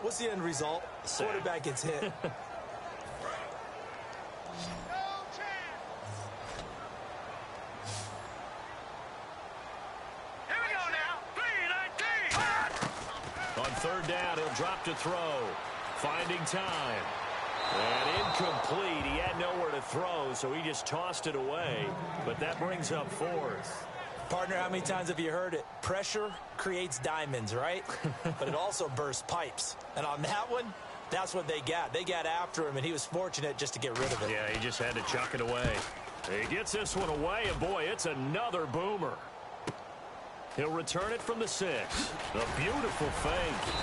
What's the end result? Quarterback gets hit. Here we go now. 3-19. On third down, he'll drop to throw. Finding time. And incomplete. He had nowhere to throw, so he just tossed it away. But that brings up fourth. Partner, how many times have you heard it? Pressure creates diamonds, right? But it also bursts pipes. And on that one, that's what they got. They got after him, and he was fortunate just to get rid of it. Yeah, he just had to chuck it away. He gets this one away, and boy, it's another boomer. He'll return it from the 6. A beautiful fake.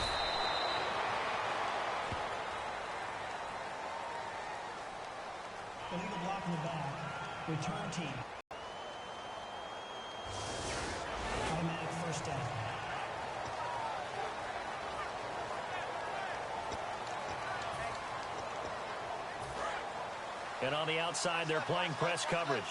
Illegal block in the back. Return team. Automatic first down. And on the outside, they're playing press coverage.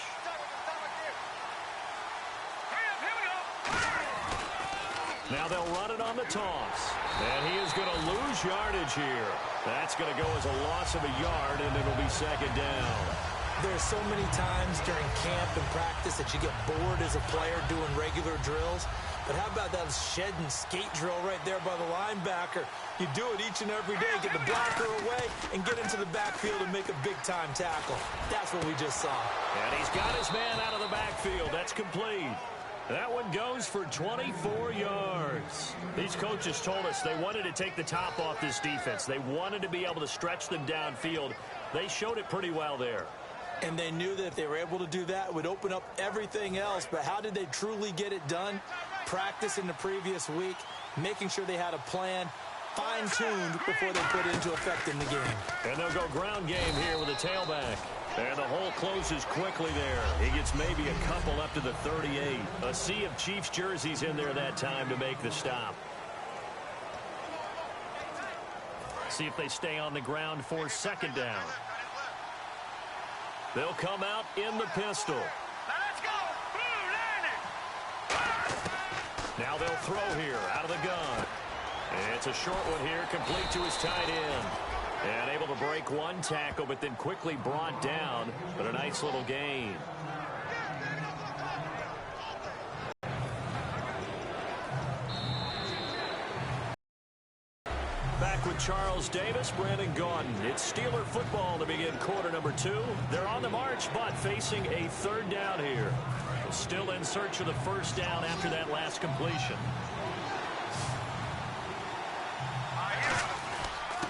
Now they'll run it on the toss. And he is going to lose yardage here. That's going to go as a loss of a yard, and it'll be second down. There's so many times during camp and practice that you get bored as a player doing regular drills. But how about that shed and skate drill right there by the linebacker? You do it each and every day. Get the blocker away and get into the backfield and make a big-time tackle. That's what we just saw. And he's got his man out of the backfield. That's complete. That one goes for 24 yards. These coaches told us they wanted to take the top off this defense. They wanted to be able to stretch them downfield. They showed it pretty well there. And they knew that if they were able to do that, it would open up everything else. But how did they truly get it done? Practice in the previous week, making sure they had a plan, fine-tuned before they put it into effect in the game. And they'll go ground game here with a tailback. And the hole closes quickly there. He gets maybe a couple up to the 38. A sea of Chiefs jerseys in there that time to make the stop. See if they stay on the ground for second down. They'll come out in the pistol. Let's go. Now they'll throw here out of the gun. It's a short one here, complete to his tight end. And able to break one tackle, but then quickly brought down. But a nice little gain. Back with Charles Davis, Brandon Gaudin. It's Steeler football to begin quarter number 2. They're on the march, but facing a third down here. Still in search of the first down after that last completion.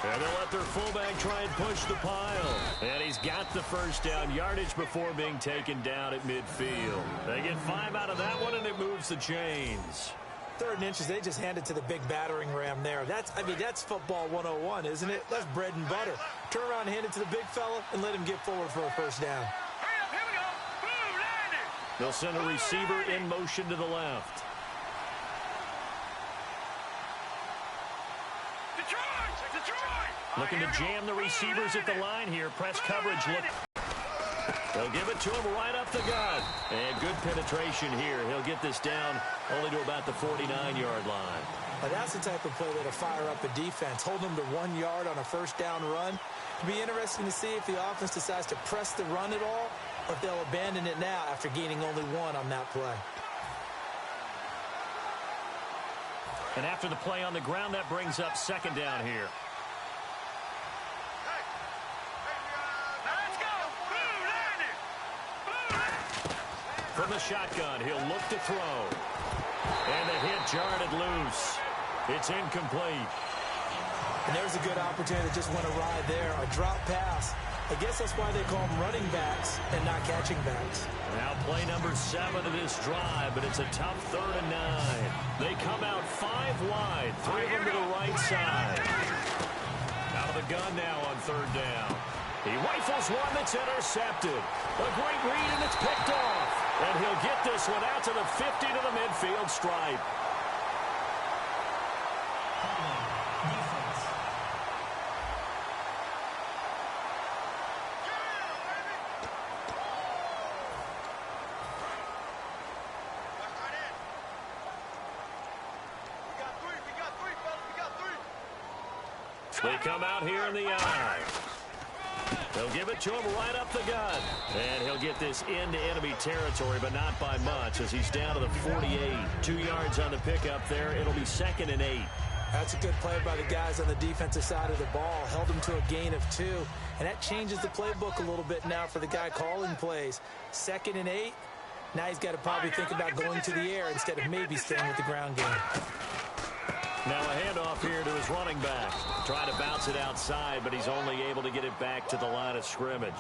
And they'll let their fullback try and push the pile. And he's got the first down yardage before being taken down at midfield. They get 5 out of that one, and it moves the chains. 3rd and inches, they just hand it to the big battering ram there. That's football 101, isn't it? That's bread and butter. Turn around and hand it to the big fella and let him get forward for a first down. They'll send a receiver in motion to the left. Looking to jam the receivers at the line here. Press coverage. They'll give it to him right up the gut. And good penetration here. He'll get this down only to about the 49-yard line. Now that's the type of play that'll fire up a defense. Hold them to 1 yard on a first down run. It'll be interesting to see if the offense decides to press the run at all, or if they'll abandon it now after gaining only 1 on that play. And after the play on the ground, that brings up second down here. From the shotgun, he'll look to throw. And the hit jarred it loose. It's incomplete. And there's a good opportunity that just went awry there. A drop pass. I guess that's why they call them running backs and not catching backs. Now play number 7 of this drive, but it's a tough 3rd and 9. They come out 5 wide. 3 of them to the right side. Out of the gun now on 3rd down. He rifles one that's intercepted. A great read, and it's picked off. And he'll get this one out to the 50 to the midfield stripe. They come out here in the eye. They'll give it to him right up the gut. And he'll get this into enemy territory, but not by much as he's down to the 48. 2 yards on the pickup there. It'll be 2nd and 8. That's a good play by the guys on the defensive side of the ball. Held them to a gain of 2. And that changes the playbook a little bit now for the guy calling plays. 2nd and 8. Now he's got to probably think about going to the air instead of maybe staying with the ground game. Now a handoff here to his running back. Trying to bounce it outside, but he's only able to get it back to the line of scrimmage.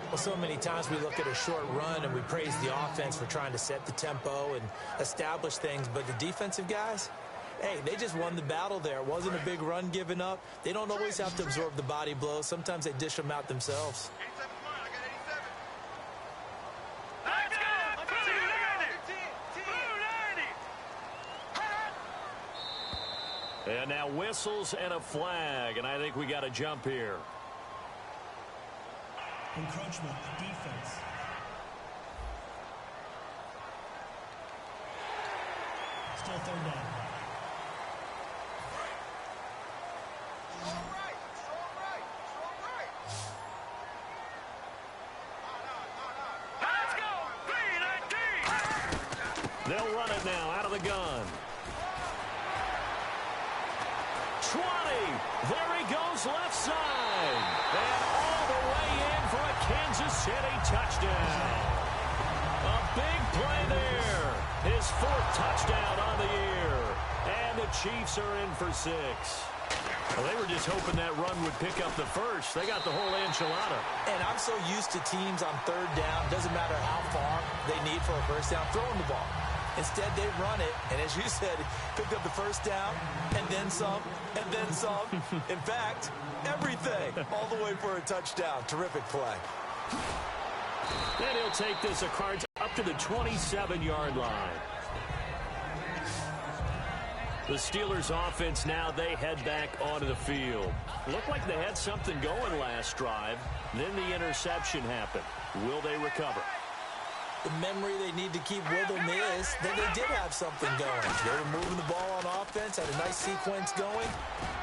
Well, so many times we look at a short run and we praise the offense for trying to set the tempo and establish things. But the defensive guys, hey, they just won the battle there. It wasn't a big run given up. They don't always have to absorb the body blows. Sometimes they dish them out themselves. And now whistles and a flag, and I think we got a jump here. Encroachment, defense. Still 3rd down. They'll run it now out of the gun. 20. There he goes left side. And all the way in for a Kansas City touchdown. A big play there. His 4th touchdown on the year. And the Chiefs are in for 6. Well, they were just hoping that run would pick up the first. They got the whole enchilada. And I'm so used to teams on 3rd down, doesn't matter how far they need for a first down, throwing the ball. Instead, they run it, and as you said, picked up the first down, and then some, and then some. In fact, everything, all the way for a touchdown. Terrific play. And he'll take this across up to the 27-yard line. The Steelers offense now, they head back onto the field. Looked like they had something going last drive. Then the interception happened. Will they recover? The memory they need to keep with them is that they did have something going. They were moving the ball on offense, had a nice sequence going.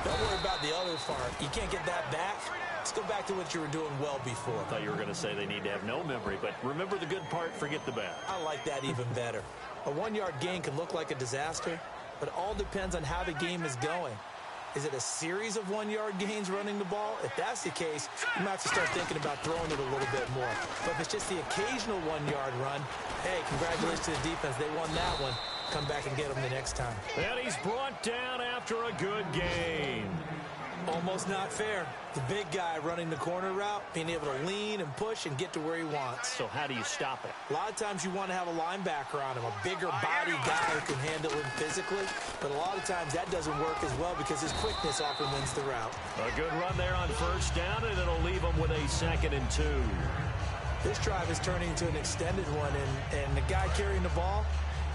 Don't worry about the other part. You can't get that back. Let's go back to what you were doing well before. I thought you were going to say they need to have no memory, but remember the good part, forget the bad. I like that even better. A 1-yard gain can look like a disaster, but it all depends on how the game is going. Is it a series of 1-yard gains running the ball? If that's the case, you might have to start thinking about throwing it a little bit more. But if it's just the occasional 1-yard run, hey, congratulations to the defense. They won that one. Come back and get them the next time. And he's brought down after a good game. Almost not fair. The big guy running the corner route, being able to lean and push and get to where he wants. So how do you stop it? A lot of times you want to have a linebacker on him, a bigger body guy who can handle him physically. But a lot of times that doesn't work as well because his quickness often wins the route. A good run there on first down, and it'll leave him with a 2nd and 2. This drive is turning into an extended one, and the guy carrying the ball,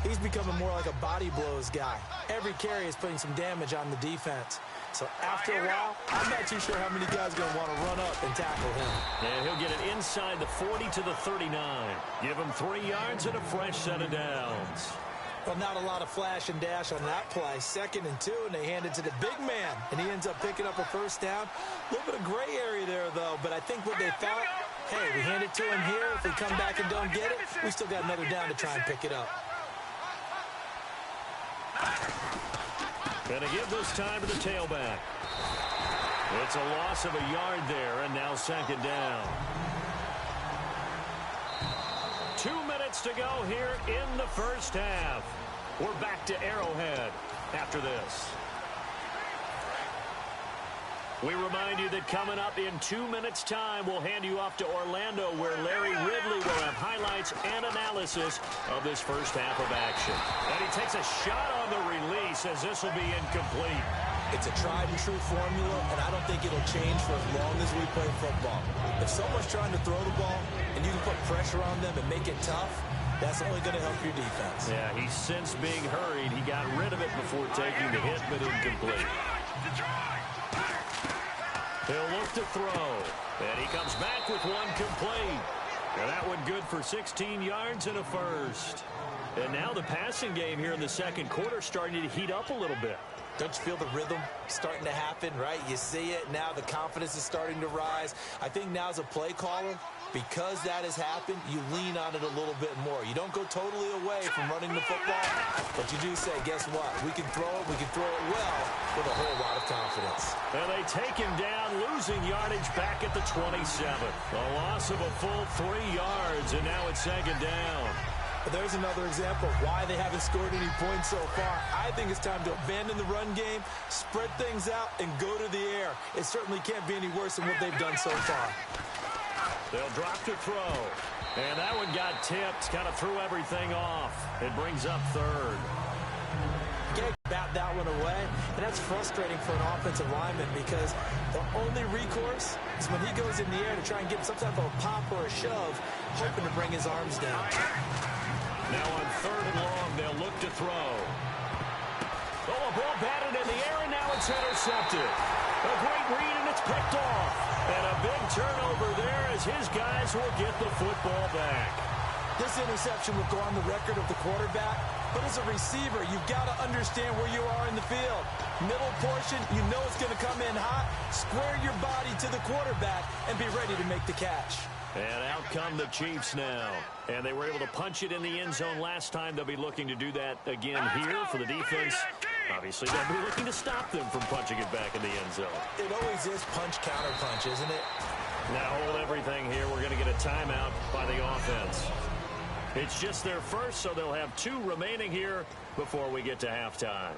he's becoming more like a body blows guy. Every carry is putting some damage on the defense. So after a while, I'm not too sure how many guys are going to want to run up and tackle him. And he'll get it inside the 40 to the 39. Give him 3 yards and a fresh set of downs. Well, not a lot of flash and dash on that play. 2nd and 2, and they hand it to the big man, and he ends up picking up a first down. A little bit of gray area there, though, but I think what they thought, hey, we hand it to him here. If we come back and don't get it, we still got another down to try and pick it up. Going to give this time to the tailback. It's a loss of a yard there, and now 2nd down. 2 minutes to go here in the first half. We're back to Arrowhead after this. We remind you that coming up in 2 minutes' time, we'll hand you off to Orlando, where Larry Ridley will have highlights and analysis of this first half of action. And he takes a shot on the release as this will be incomplete. It's a tried-and-true formula, and I don't think it'll change for as long as we play football. If someone's trying to throw the ball and you can put pressure on them and make it tough, that's only going to help your defense. Yeah, he sensed being hurried. He got rid of it before taking the hit, but incomplete. He'll look to throw, and he comes back with one complete. And that one good for 16 yards and a first. And now the passing game here in the second quarter starting to heat up a little bit. Don't you feel the rhythm starting to happen, right? You see it now. The confidence is starting to rise. I think now as a play caller, because that has happened, you lean on it a little bit more. You don't go totally away from running the football, but you do say, guess what? We can throw it. We can throw it well with a whole lot of confidence. And they take him down, losing yardage back at the 27. A loss of a full 3 yards, and now it's second down. But there's another example of why they haven't scored any points so far. I think it's time to abandon the run game, spread things out, and go to the air. It certainly can't be any worse than what they've done so far. They'll drop to throw. And that one got tipped, kind of threw everything off. It brings up third. Can't bat that one away, and that's frustrating for an offensive lineman because the only recourse is when he goes in the air to try and get some type of a pop or a shove, hoping to bring his arms down. Now on third and long, they'll look to throw. Oh, a ball batted in the air, and now it's intercepted. A great read, and it's picked off. And a big turnover there as his guys will get the football back. This interception will go on the record of the quarterback, but as a receiver, you've got to understand where you are in the field. Middle portion, you know it's going to come in hot. Square your body to the quarterback and be ready to make the catch. And out come the Chiefs now. And they were able to punch it in the end zone last time. They'll be looking to do that again here for the defense. Obviously, they'll be looking to stop them from punching it back in the end zone. It always is punch, counter punch, isn't it? Now hold everything here. We're going to get a timeout by the offense. It's just their first, so they'll have 2 remaining here before we get to halftime.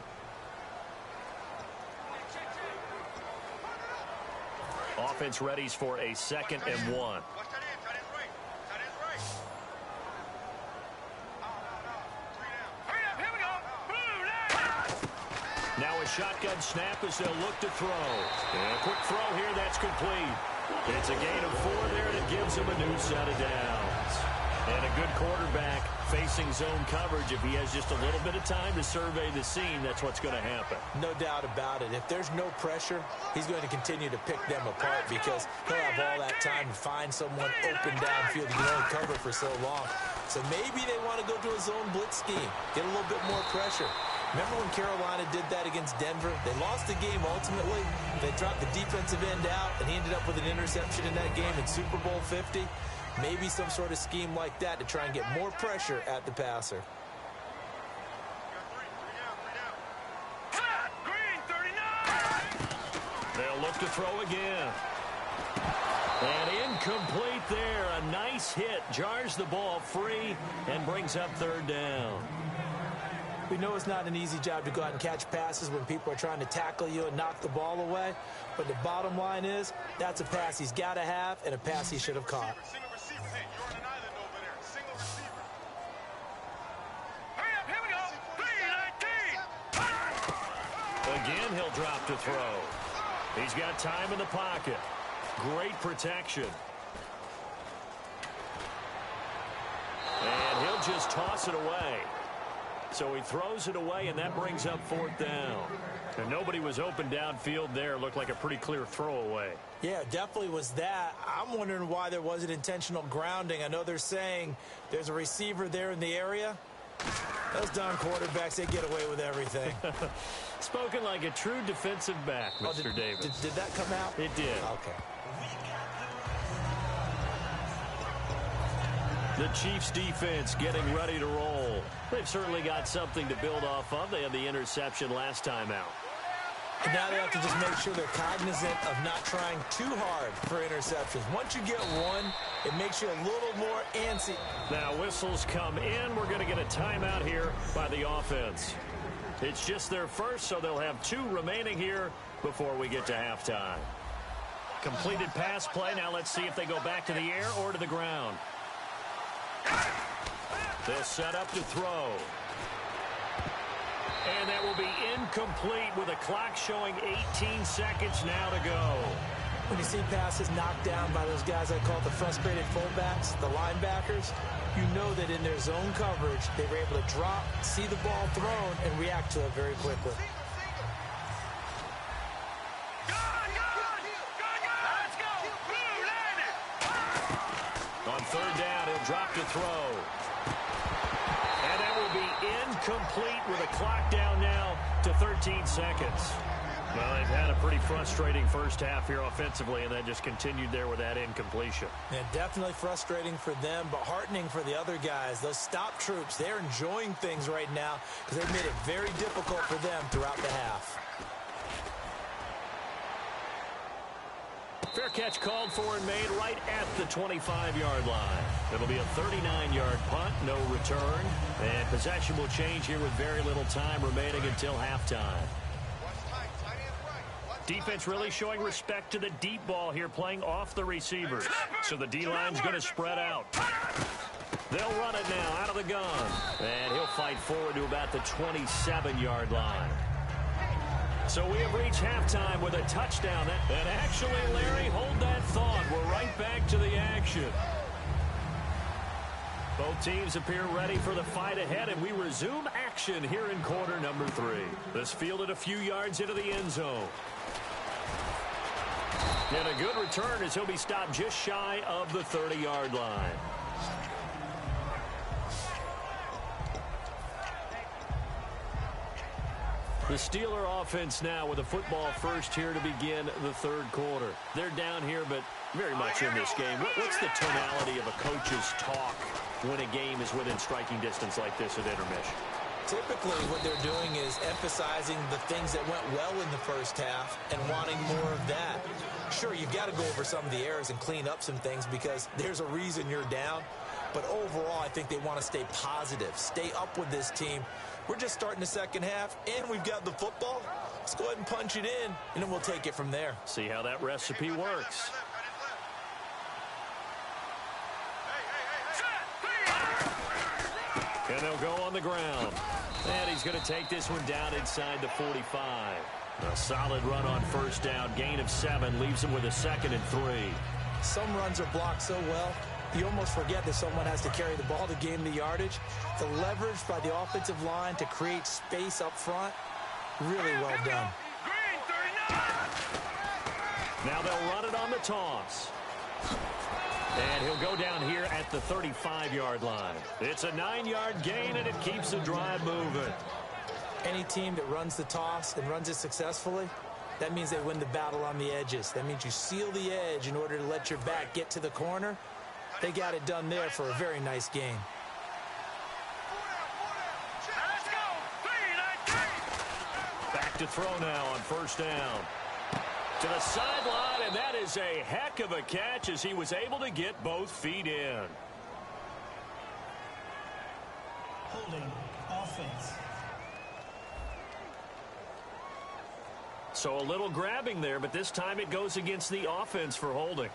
Offense readies for a 2nd and 1. Now a shotgun snap as they'll look to throw. And a quick throw here, that's complete. It's a gain of 4 there, and it gives him a new set of downs. And a good quarterback facing zone coverage. If he has just a little bit of time to survey the scene, that's what's going to happen. No doubt about it. If there's no pressure, he's going to continue to pick them apart because he'll have all that time to find someone open downfield. You can only cover for so long. So maybe they want to go to a zone blitz scheme, get a little bit more pressure. Remember when Carolina did that against Denver? They lost the game ultimately. They dropped the defensive end out, and he ended up with an interception in that game in Super Bowl 50. Maybe some sort of scheme like that to try and get more pressure at the passer. They'll look to throw again. And incomplete there. A nice hit. Jars the ball free and brings up 3rd down. We know it's not an easy job to go out and catch passes when people are trying to tackle you and knock the ball away. But the bottom line is, that's a pass he's got to have and a pass he should have caught. Again, he'll drop to throw. He's got time in the pocket. Great protection. And he'll just toss it away. So he throws it away, and that brings up 4th down. And nobody was open downfield there. Looked like a pretty clear throwaway. Yeah, definitely was that. I'm wondering why there wasn't intentional grounding. I know they're saying there's a receiver there in the area. Those darn quarterbacks, they get away with everything. Spoken like a true defensive back, Mr. Davis. Did that come out? It did. Okay. The Chiefs defense getting ready to roll. They've certainly got something to build off of. They had the interception last time out. And now they have to just make sure they're cognizant of not trying too hard for interceptions. Once you get one, it makes you a little more antsy. Now whistles come in. We're going to get a timeout here by the offense. It's just their first, so they'll have 2 remaining here before we get to halftime. Completed pass play. Now let's see if they go back to the air or to the ground. They'll set up to throw. And that will be incomplete with a clock showing 18 seconds now to go. When you see passes knocked down by those guys I call the frustrated fullbacks, the linebackers, you know that in their zone coverage, they were able to drop, see the ball thrown, and react to it very quickly. On 3rd down, he'll drop to throw. And that will be incomplete with a clock down now to 13 seconds. Well, they've had a pretty frustrating first half here offensively, and then just continued there with that incompletion. Yeah, definitely frustrating for them, but heartening for the other guys. Those stop troops, they're enjoying things right now because they've made it very difficult for them throughout the half. Fair catch called for and made right at the 25-yard line. It'll be a 39-yard punt, no return. And possession will change here with very little time remaining until halftime. Defense really showing respect to the deep ball here, playing off the receivers. So the D-line's going to spread out. They'll run it now out of the gun. And he'll fight forward to about the 27-yard line. So we have reached halftime with a touchdown. And actually, Larry, hold that thought. We're right back to the action. Both teams appear ready for the fight ahead, and we resume action here in quarter number 3. This fielded a few yards into the end zone. And a good return as he'll be stopped just shy of the 30-yard line. The Steeler offense now with a football first here to begin the third quarter. They're down here, but very much in this game. What's the tonality of a coach's talk when a game is within striking distance like this at intermission? Typically, what they're doing is emphasizing the things that went well in the first half and wanting more of that. Sure, you've got to go over some of the errors and clean up some things because there's a reason you're down. But overall, I think they want to stay positive, stay up with this team. We're just starting the second half, and we've got the football. Let's go ahead and punch it in, and then we'll take it from there. See how that recipe works. And they'll go on the ground. And he's going to take this one down inside the 45. A solid run on first down. Gain of 7 leaves him with a 2nd and 3. Some runs are blocked so well, you almost forget that someone has to carry the ball to gain the yardage. The leverage by the offensive line to create space up front, really well done. Now they'll run it on the toss. And he'll go down here at the 35-yard line. It's a 9-yard gain, and it keeps the drive moving. Any team that runs the toss and runs it successfully, that means they win the battle on the edges. That means you seal the edge in order to let your back get to the corner. They got it done there for a very nice gain. Back to throw now on first down. To the sideline, and that is a heck of a catch as he was able to get both feet in. Holding offense. So a little grabbing there, but this time it goes against the offense for holding.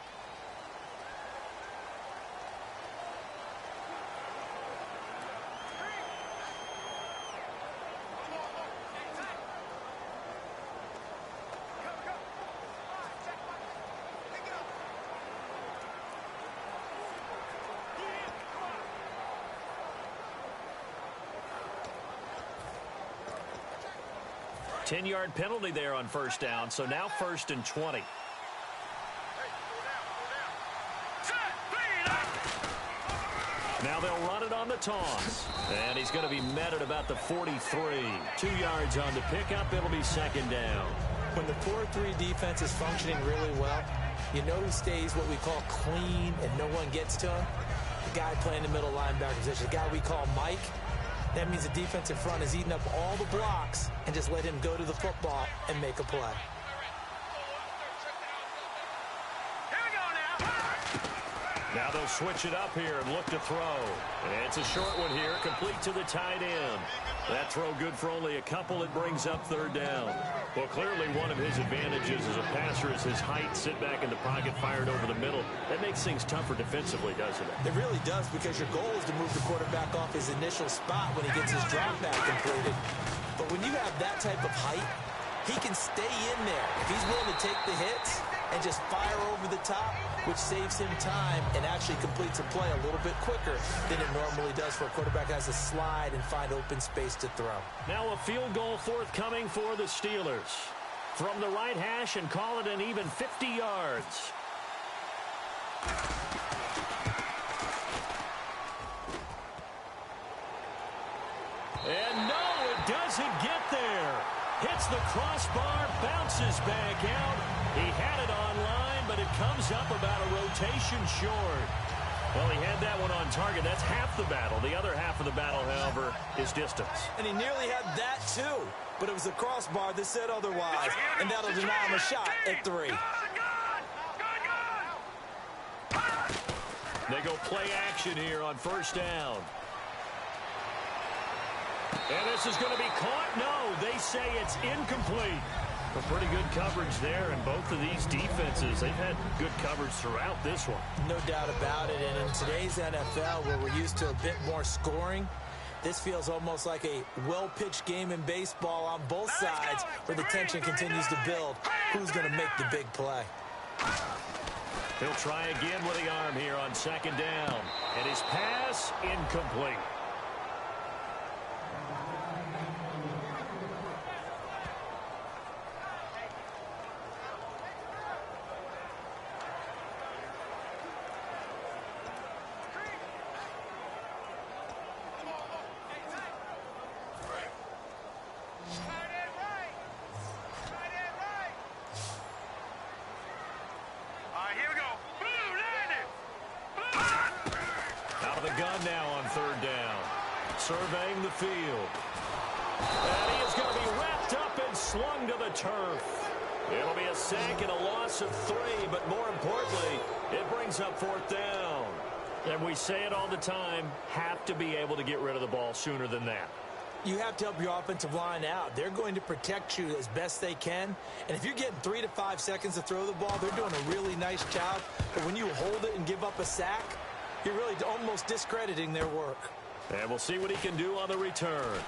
Ten-yard penalty there on first down, so now 1st and 20. Now they'll run it on the toss. And he's going to be met at about the 43. 2 yards on the pickup. It'll be 2nd down. When the 4-3 defense is functioning really well, you know who stays what we call clean and no one gets to him? The guy playing the middle linebacker position, the guy we call Mike. That means the defensive front is eating up all the blocks and just let him go to the football and make a play. Now they'll switch it up here and look to throw. And it's a short one here, complete to the tight end. That throw good for only a couple. It brings up 3rd down. Well, clearly one of his advantages as a passer is his height. Sit back in the pocket, fired over the middle. That makes things tougher defensively, doesn't it? It really does, because your goal is to move the quarterback off his initial spot when he gets his drop back completed. But when you have that type of height, he can stay in there. If he's willing to take the hits and just fire over the top, which saves him time and actually completes a play a little bit quicker than it normally does for a quarterback that has to slide and find open space to throw. Now a field goal forthcoming for the Steelers. From the right hash, and call it an even 50 yards. doesn't get there. Hits the crossbar, bounces back out. He had it online, but it comes up about a rotation short. Well, he had that one on target. That's half the battle. The other half of the battle, however, is distance. And he nearly had that, too. But it was the crossbar that said otherwise. And that'll deny him a shot at 3. They go play action here on first down. And this is going to be caught. No, they say it's incomplete. A pretty good coverage there, and both of these defenses, they've had good coverage throughout this one. No doubt about it, and in today's NFL, where we're used to a bit more scoring, this feels almost like a well-pitched game in baseball on both sides, where the tension continues to build. Who's going to make the big play? He'll try again with the arm here on second down, and his pass incomplete. Gun now on third down. Surveying the field. And he is going to be wrapped up and slung to the turf. It'll be a sack and a loss of 3, but more importantly, it brings up fourth down. And we say it all the time, have to be able to get rid of the ball sooner than that. You have to help your offensive line out. They're going to protect you as best they can. And if you're getting 3 to 5 seconds to throw the ball, they're doing a really nice job. But when you hold it and give up a sack, you're really almost discrediting their work. And we'll see what he can do on the return.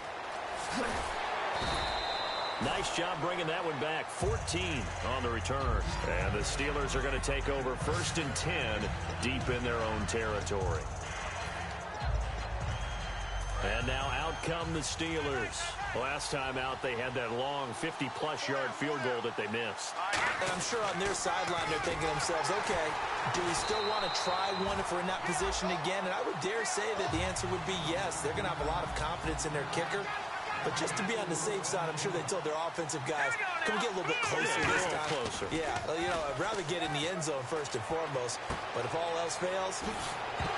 Nice job bringing that one back. 14 on the return. And the Steelers are going to take over 1st and 10 deep in their own territory. And now out come the Steelers. Last time out, they had that long 50-plus yard field goal that they missed. And I'm sure on their sideline, they're thinking to themselves, okay, do we still want to try one if we're in that position again? And I would dare say that the answer would be yes. They're going to have a lot of confidence in their kicker. But just to be on the safe side, I'm sure they told their offensive guys, can we get a little bit closer this time? Closer. Yeah, you know, I'd rather get in the end zone first and foremost. But if all else fails.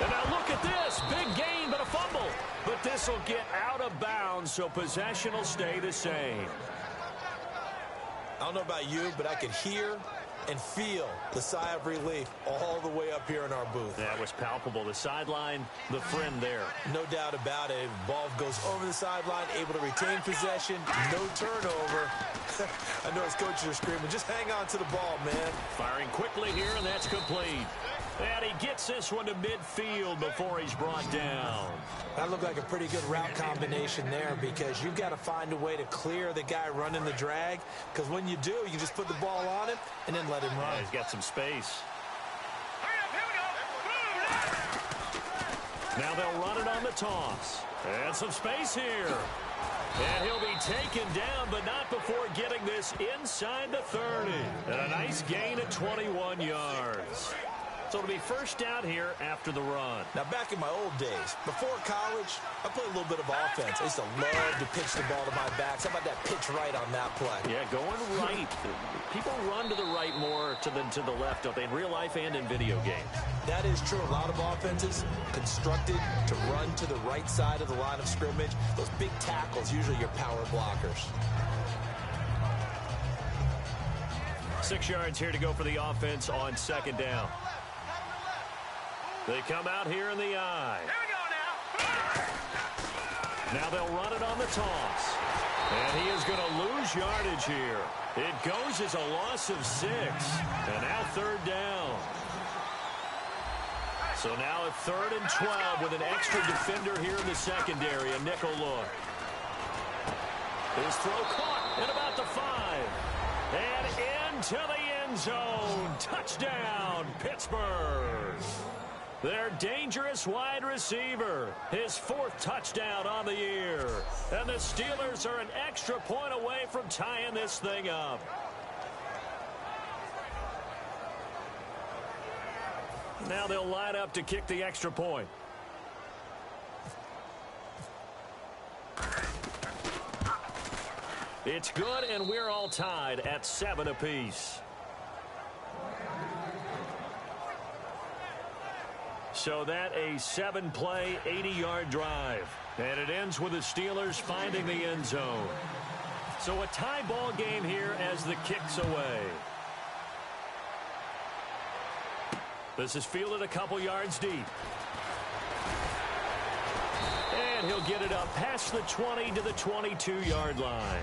And now look at this. Big gain, but a fumble. But this will get out of bounds, so possession will stay the same. I don't know about you, but I could hear and feel the sigh of relief all the way up here in our booth. That was palpable. The sideline, the friend there. No doubt about it. Ball goes over the sideline, able to retain possession, no turnover. I know his coaches are screaming, just hang on to the ball, man. Firing quickly here, and that's complete. And he gets this one to midfield before he's brought down. That looked like a pretty good route combination there, because you've got to find a way to clear the guy running the drag, because when you do, you just put the ball on him and then let him run. Yeah, he's got some space. Now they'll run it on the toss. And some space here. And he'll be taken down, but not before getting this inside the 30. And a nice gain at 21 yards. So it'll be first down here after the run. Now, back in my old days, before college, I played a little bit of offense. I used to love to pitch the ball to my backs. How about that pitch right on that play? Yeah, going right. People run to the right more than to the left, don't they, in real life and in video games? That is true. A lot of offenses constructed to run to the right side of the line of scrimmage. Those big tackles, usually your power blockers. 6 yards here to go for the offense on second down. They come out here in the eye. Here we go now. Now they'll run it on the toss. And he is going to lose yardage here. It goes as a loss of 6. And now third down. So now at 3rd and 12 with an extra defender here in the secondary. A nickel look. His throw caught at about the 5. And into the end zone. Touchdown, Pittsburgh. Their dangerous wide receiver. His 4th touchdown on the year. And the Steelers are an extra point away from tying this thing up. Now they'll line up to kick the extra point. It's good, and we're all tied at 7 apiece. So that a 7-play, 80-yard drive. And it ends with the Steelers finding the end zone. So a tie ball game here as the kick's away. This is fielded a couple yards deep. And he'll get it up past the 20 to the 22-yard line.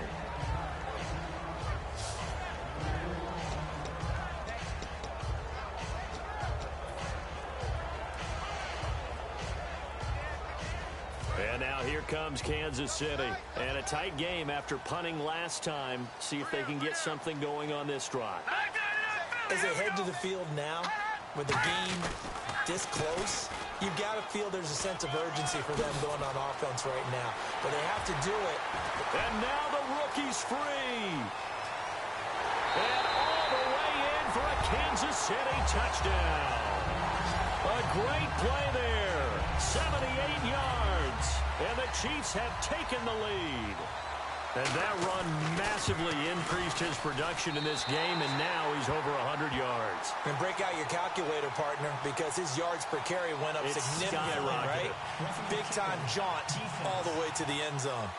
And now here comes Kansas City. And a tight game after punting last time. See if they can get something going on this drive. As they head to the field now, with the game this close, you've got to feel there's a sense of urgency for them going on offense right now. But they have to do it. And now the rookie's free. And all the way in for a Kansas City touchdown. A great play there. 78 yards. And the Chiefs have taken the lead. And that run massively increased his production in this game, and now he's over 100 yards. And break out your calculator, partner, because his yards per carry went up significantly, right? Big-time jaunt all the way to the end zone.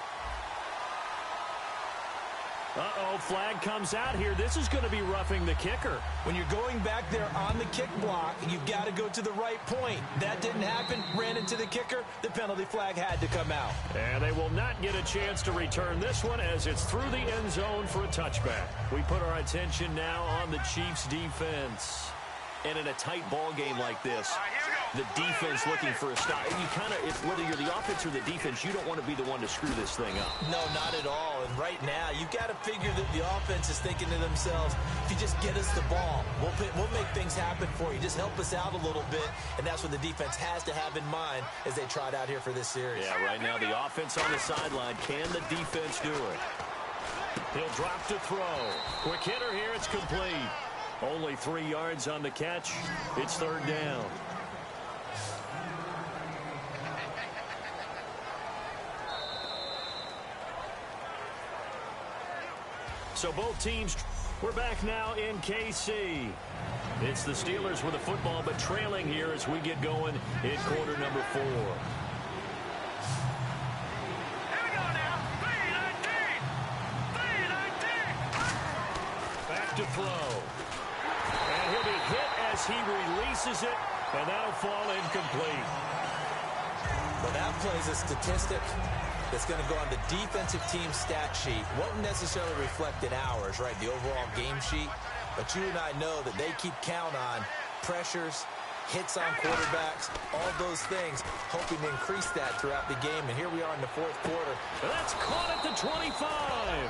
Uh-oh, flag comes out here. This is going to be roughing the kicker. When you're going back there on the kick block, you've got to go to the right point. That didn't happen. Ran into the kicker. The penalty flag had to come out. And they will not get a chance to return this one as it's through the end zone for a touchback. We put our attention now on the Chiefs' defense. And in a tight ball game like this, the defense looking for a stop. And you kind of, whether you're the offense or the defense, you don't want to be the one to screw this thing up. No, not at all. And right now, you've got to figure that the offense is thinking to themselves, if you just get us the ball, we'll make things happen for you. Just help us out a little bit. And that's what the defense has to have in mind as they trot out here for this series. Yeah, right now the offense on the sideline. Can the defense do it? He'll drop to throw. Quick hitter here. It's complete. Only 3 yards on the catch. It's third down. So both teams, we're back now in KC. It's the Steelers with the football, but trailing here as we get going in quarter number 4. Here we go now. 3-19. Back to throw. And he'll be hit as he releases it, and that'll fall incomplete. Well, that plays a statistic that's going to go on the defensive team stat sheet. Won't necessarily reflect in ours, right, the overall game sheet. But you and I know that they keep count on pressures, hits on quarterbacks, all those things, hoping to increase that throughout the game. And here we are in the fourth quarter. That's caught at the 25.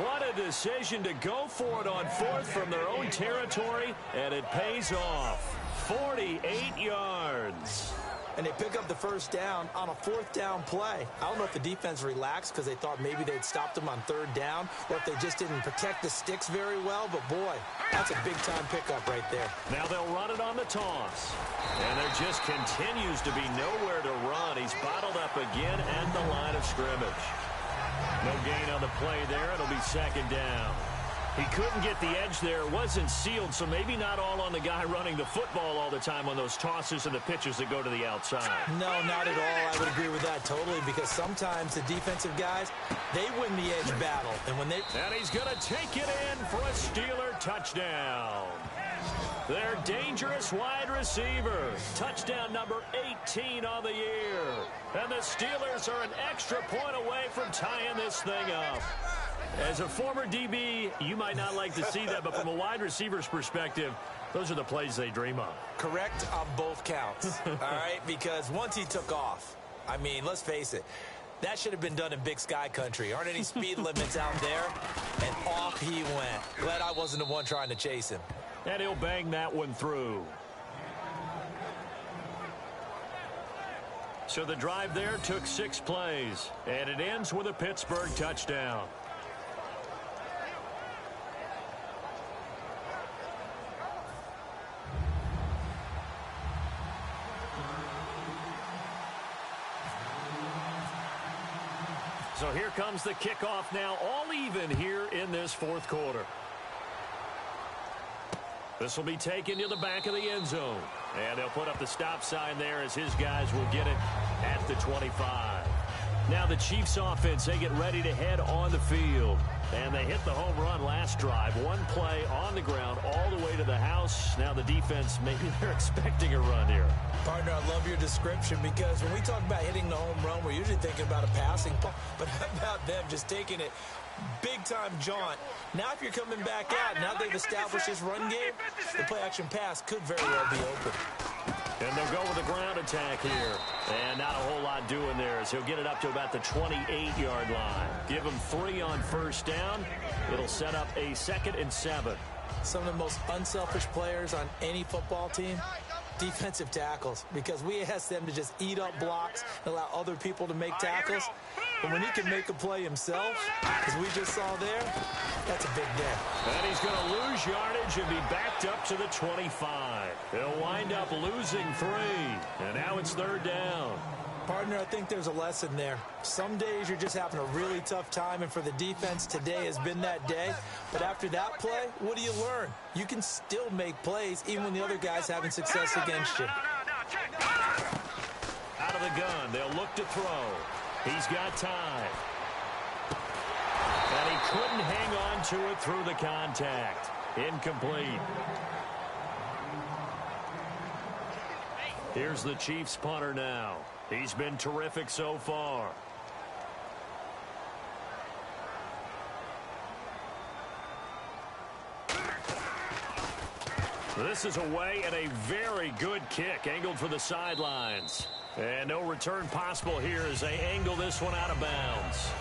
What a decision to go for it on fourth from their own territory, and it pays off. 48 yards. And they pick up the first down on a fourth down play. I don't know if the defense relaxed because they thought maybe they'd stopped them on third down, or if they just didn't protect the sticks very well. But, boy, that's a big-time pickup right there. Now they'll run it on the toss. And there just continues to be nowhere to run. He's bottled up again at the line of scrimmage. No gain on the play there. It'll be second down. He couldn't get the edge there. It wasn't sealed, so maybe not all on the guy running the football all the time on those tosses and the pitches that go to the outside. No, not at all. I would agree with that totally, because sometimes the defensive guys, they win the edge battle. And he's going to take it in for a Steeler touchdown. Their dangerous wide receiver. Touchdown number 18 on the year. And the Steelers are an extra point away from tying this thing up. As a former DB, you might not like to see that, but from a wide receiver's perspective, those are the plays they dream of. Correct on both counts, all right? Because once he took off, I mean, let's face it, that should have been done in Big Sky country. Aren't any speed limits out there? And off he went. Glad I wasn't the one trying to chase him. And he'll bang that one through. So the drive there took 6 plays, and it ends with a Pittsburgh touchdown. So here comes the kickoff now, all even here in this fourth quarter. This will be taken to the back of the end zone. And they'll put up the stop sign there as his guys will get it at the 25. Now the Chiefs offense, they get ready to head on the field. And they hit the home run last drive. One play on the ground all the way to the house. Now the defense, maybe they're expecting a run here. Partner, I love your description because when we talk about hitting the home run, we're usually thinking about a passing ball. But how about them just taking it big-time jaunt? Now if you're coming back out, now they've established this run game, the play-action pass could very well be open. And they'll go with the ground attack here. And not a whole lot doing there as he'll get it up to about the 28-yard line. Give him 3 on first down. It'll set up a 2nd and 7. Some of the most unselfish players on any football team, defensive tackles, because we ask them to just eat up blocks and allow other people to make tackles. But when he can make a play himself, as we just saw there, that's a big day. And he's going to lose yardage and be backed up to the 25. They'll wind up losing 3. And now it's 3rd down. Partner, I think there's a lesson there. Some days you're just having a really tough time, and for the defense, today has been that day. But after that play, what do you learn? You can still make plays even when the other guy's having success against you. Out of the gun, they'll look to throw. He's got time. And he couldn't hang on to it through the contact. Incomplete. Here's the Chiefs punter now. He's been terrific so far. This is away and a very good kick angled for the sidelines. And no return possible here as they angle this one out of bounds.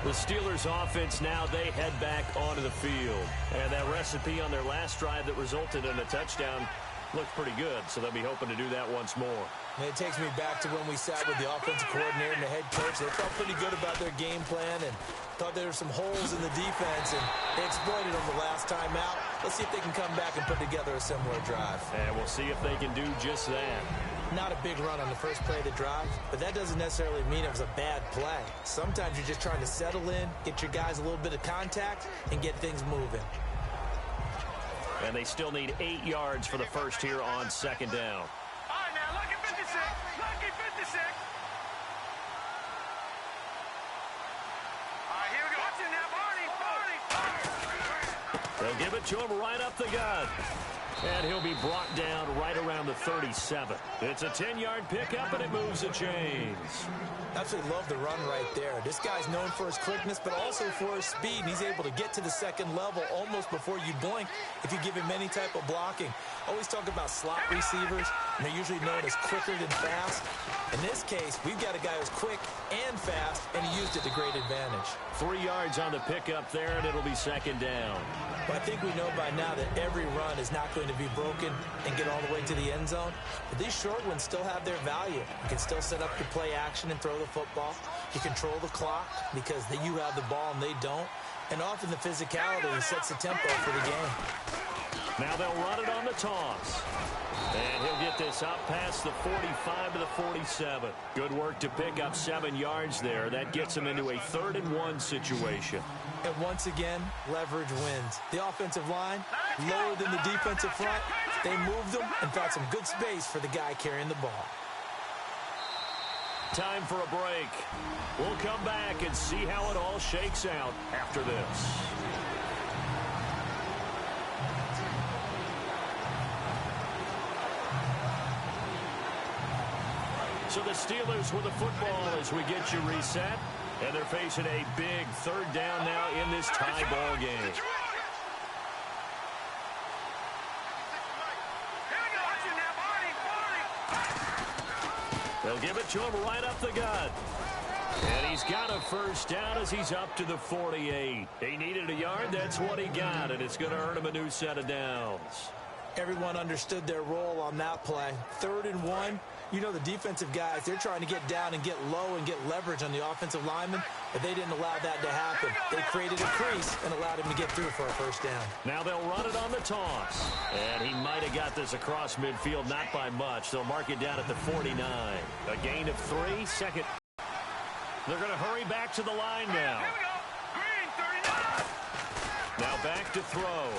The Steelers offense now, they head back onto the field. And that recipe on their last drive that resulted in a touchdown looked pretty good, so they'll be hoping to do that once more. And it takes me back to when we sat with the offensive coordinator and the head coach. They felt pretty good about their game plan and thought there were some holes in the defense, and they exploited them the last time out. Let's see if they can come back and put together a similar drive. And we'll see if they can do just that. Not a big run on the first play of the drive, but that doesn't necessarily mean it was a bad play. Sometimes you're just trying to settle in, get your guys a little bit of contact, and get things moving. And they still need 8 yards for the first here on 2nd down. All right, now, lucky 56. Lucky 56. All right, here we go. Watch it now, Barney. They'll give it to him right up the gut. And he'll be brought down right around the 37. It's a 10-yard pickup, and it moves the chains. Absolutely love the run right there. This guy's known for his quickness, but also for his speed. And he's able to get to the second level almost before you blink if you give him any type of blocking. Always talk about slot receivers, and they're usually known as quicker than fast. In this case, we've got a guy who's quick and fast, and he used it to great advantage. 3 yards on the pickup there, and it'll be 2nd down. But I think we know by now that every run is not going to be broken and get all the way to the end zone. But these short ones still have their value. You can still set up your play action and throw the football. You control the clock because you have the ball and they don't. And often the physicality sets the tempo for the game. Now they'll run it on the toss. And he'll get this up past the 45 to the 47. Good work to pick up 7 yards there. That gets him into a 3rd and 1 situation. And once again, leverage wins. The offensive line, lower than the defensive front. They moved them and found some good space for the guy carrying the ball. Time for a break. We'll come back and see how it all shakes out after this. So the Steelers with the football as we get you reset. And they're facing a big 3rd down now in this tie ball game. They'll give it to him right up the gut. And he's got a 1st down as he's up to the 48. He needed a yard. That's what he got, and it's going to earn him a new set of downs. Everyone understood their role on that play. 3rd and 1. You know the defensive guys, they're trying to get down and get low and get leverage on the offensive lineman, but they didn't allow that to happen. They created a crease and allowed him to get through for a 1st down. Now they'll run it on the toss. And he might have got this across midfield, not by much. They'll mark it down at the 49. A gain of 3, 2nd. They're going to hurry back to the line now. Here we go. Green, 39. Now back to throw.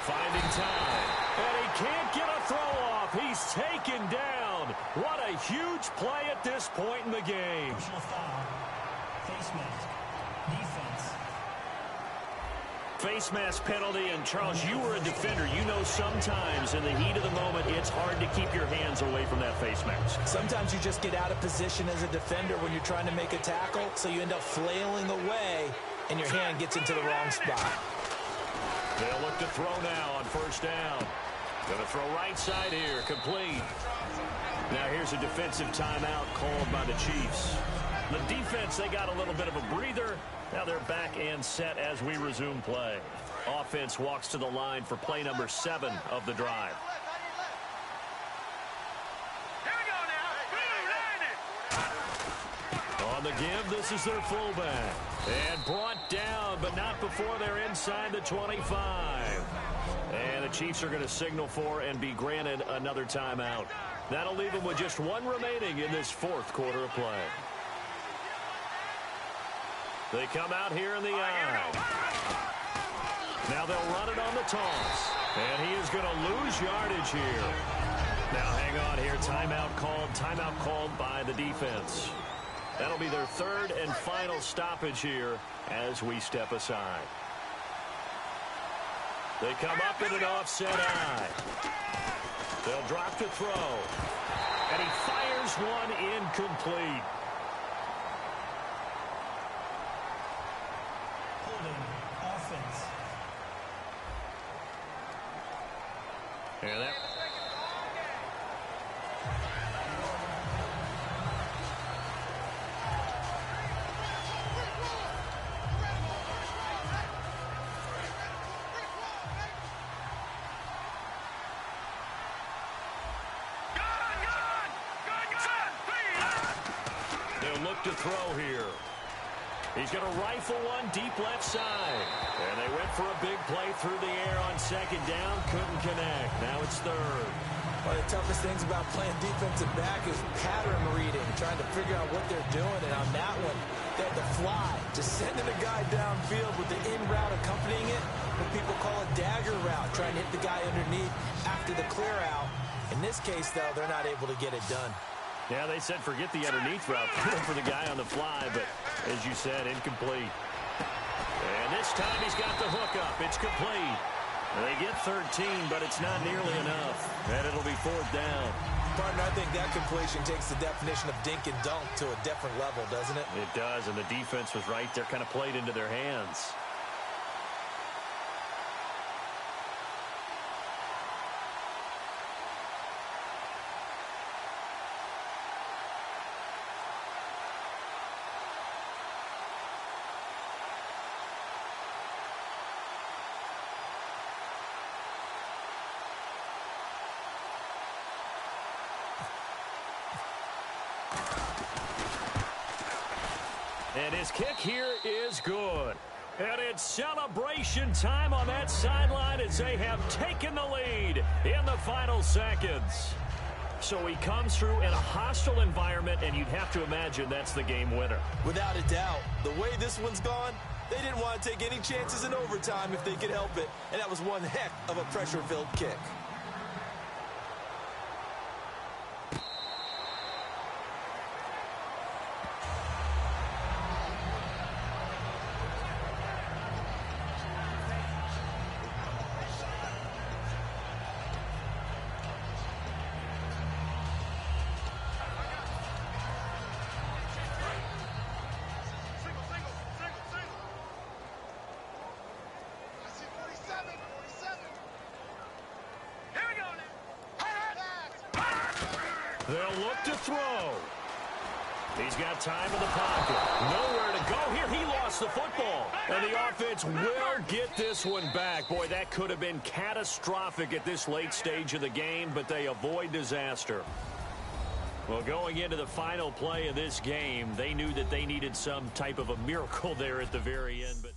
Finding time. And he can't get a throw off. He's taken down. What a huge play at this point in the game. Personal foul. Face mask. Defense. Face mask penalty, and Charles, you were a defender. You know sometimes in the heat of the moment, it's hard to keep your hands away from that face mask. Sometimes you just get out of position as a defender when you're trying to make a tackle, so you end up flailing away, and your hand gets into the wrong spot. They'll look to throw now on first down. Going to throw right side here, complete. Now here's a defensive timeout called by the Chiefs. The defense, they got a little bit of a breather. Now they're back and set as we resume play. Offense walks to the line for play number 7 of the drive. Here we go now. On the give, this is their fullback. And brought down, but not before they're inside the 25. And the Chiefs are going to signal for and be granted another timeout. That'll leave them with just one remaining in this fourth quarter of play. They come out here in the eye. Now they'll run it on the toss. And he is going to lose yardage here. Now hang on here. Timeout called by the defense. That'll be their third and final stoppage here as we step aside. They come up in an offset eye. They'll drop to throw. And he fires one incomplete. Holding. Offense. And that... to throw here. He's going to rifle one deep left side. And they went for a big play through the air on second down. Couldn't connect. Now it's third. One of the toughest things about playing defensive back is pattern reading, trying to figure out what they're doing. And on that one, they had to fly, just sending a guy downfield with the in route accompanying it. What people call a dagger route, trying to hit the guy underneath after the clear out. In this case, though, they're not able to get it done. Yeah, they said forget the underneath route for the guy on the fly, but as you said, incomplete. And this time he's got the hook up. It's complete. They get 13, but it's not nearly enough. And it'll be fourth down. Partner, I think that completion takes the definition of dink and dunk to a different level, doesn't it? It does, and the defense was right there, kind of played into their hands. And his kick here is good. And it's celebration time on that sideline as they have taken the lead in the final seconds. So he comes through in a hostile environment, and you'd have to imagine that's the game winner. Without a doubt. The way this one's gone, they didn't want to take any chances in overtime if they could help it. And that was one heck of a pressure-filled kick. They'll look to throw. He's got time in the pocket. Nowhere to go here. He lost the football. And the offense will get this one back. Boy, that could have been catastrophic at this late stage of the game, but they avoid disaster. Well, going into the final play of this game, they knew that they needed some type of a miracle there at the very end, but